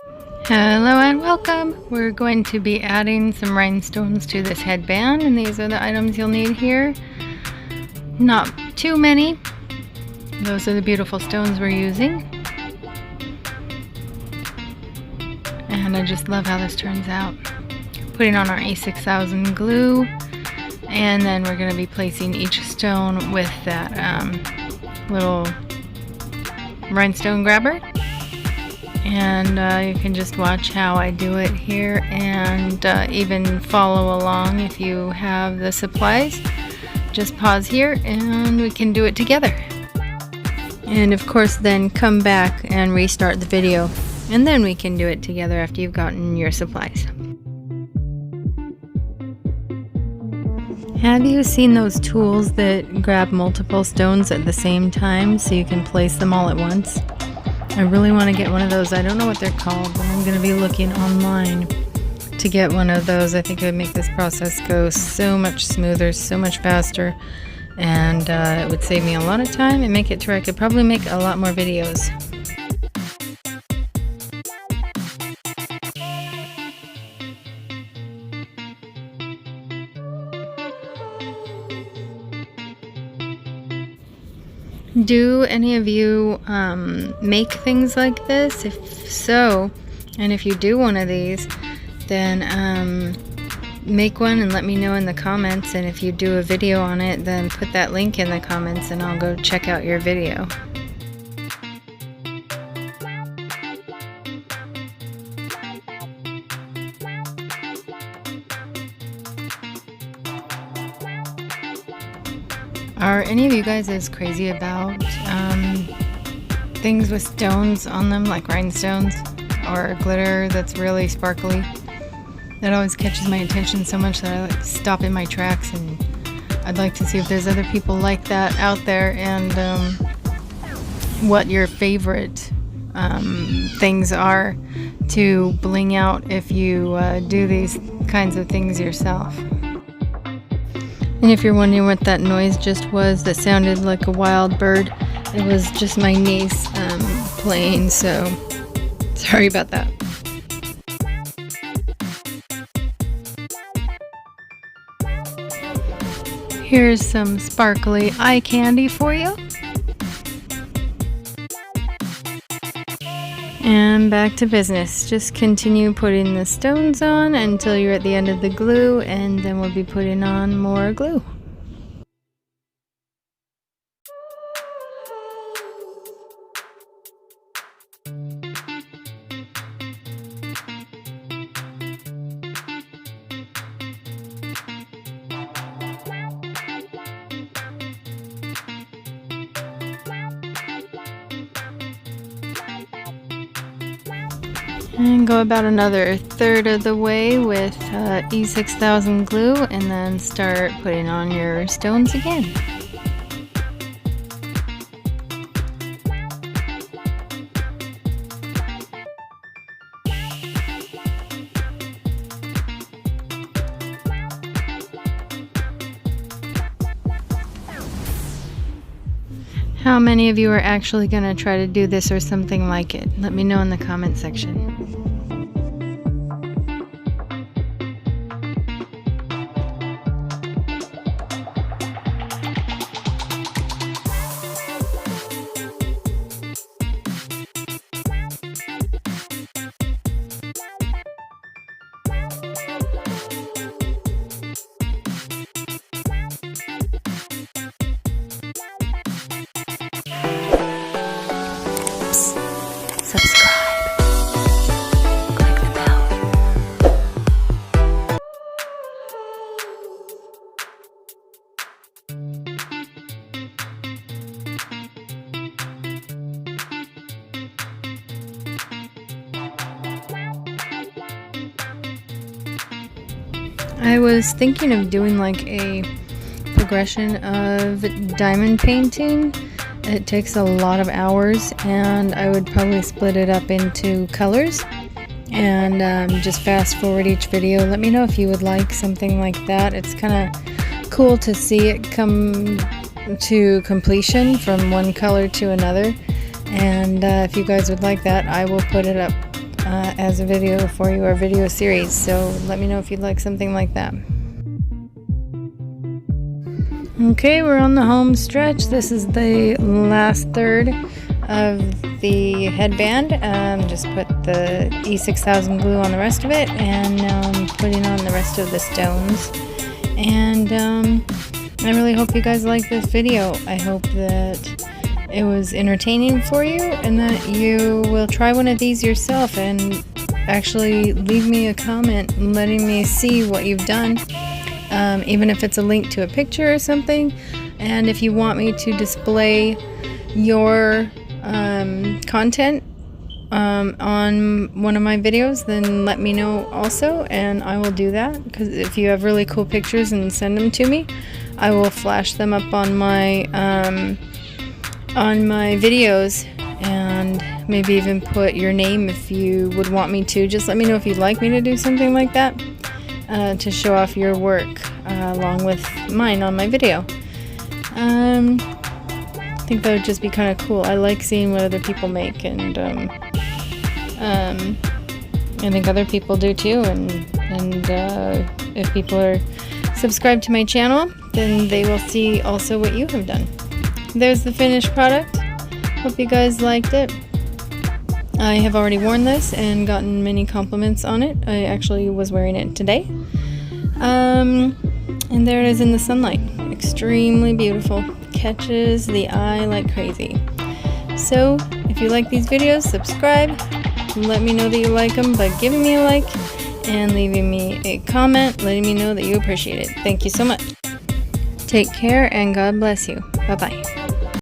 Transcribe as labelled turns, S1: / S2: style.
S1: Hello and welcome! We're going to be adding some rhinestones to this headband, and these are the items you'll need here. Not too many. Those are the beautiful stones we're using. And I just love how this turns out. Putting on our A6000 glue, and then we're going to be placing each stone with that little rhinestone grabber. And you can just watch how I do it here, and even follow along if you have the supplies. Just pause here and we can do it together. And of course then come back and restart the video, and then we can do it together after you've gotten your supplies. Have you seen those tools that grab multiple stones at the same time so you can place them all at once? I really want to get one of those. I don't know what they're called, but I'm going to be looking online to get one of those. I think it would make this process go so much smoother, so much faster, and it would save me a lot of time and make it to where I could probably make a lot more videos. Do any of you make things like this? If so, and if you do one of these, then make one and let me know in the comments. And if you do a video on it, then put that link in the comments and I'll go check out your video. Are any of you guys as crazy about things with stones on them, like rhinestones or glitter that's really sparkly? That always catches my attention so much that I like stop in my tracks, and I'd like to see if there's other people like that out there, and what your favorite things are to bling out if you do these kinds of things yourself. And if you're wondering what that noise just was that sounded like a wild bird, it was just my niece playing, so sorry about that. Here's some sparkly eye candy for you. And back to business. Just continue putting the stones on until you're at the end of the glue, and then we'll be putting on more glue. And go about another third of the way with E6000 glue, and then start putting on your stones again. How many of you are actually going to try to do this or something like it? Let me know in the comment section. Subscribe. Click the bell. I was thinking of doing like a progression of diamond painting. It takes a lot of hours, and I would probably split it up into colors and just fast forward each video. Let me know if you would like something like that. It's kind of cool to see it come to completion from one color to another, and if you guys would like that, I will put it up as a video for you, or video series. So let me know if you'd like something like that. Okay, we're on the home stretch. This is the last third of the headband. Just put the E6000 glue on the rest of it, and now I'm putting on the rest of the stones. And I really hope you guys like this video. I hope that it was entertaining for you, and that you will try one of these yourself and actually leave me a comment letting me see what you've done. Even if it's a link to a picture or something. And if you want me to display your content on one of my videos, then let me know also, and I will do that. Because if you have really cool pictures and send them to me, I will flash them up on my videos, and maybe even put your name if you would want me to. Just let me know if you'd like me to do something like that, to show off your work along with mine on my video. I think that would just be kind of cool. I like seeing what other people make, and I think other people do too. And if people are subscribed to my channel, then they will see also what you have done. There's the finished product. Hope you guys liked it. I have already worn this and gotten many compliments on it. I actually was wearing it today. And there it is in the sunlight. Extremely beautiful. Catches the eye like crazy. So, if you like these videos, subscribe. Let me know that you like them by giving me a like and leaving me a comment letting me know that you appreciate it. Thank you so much. Take care and God bless you. Bye-bye.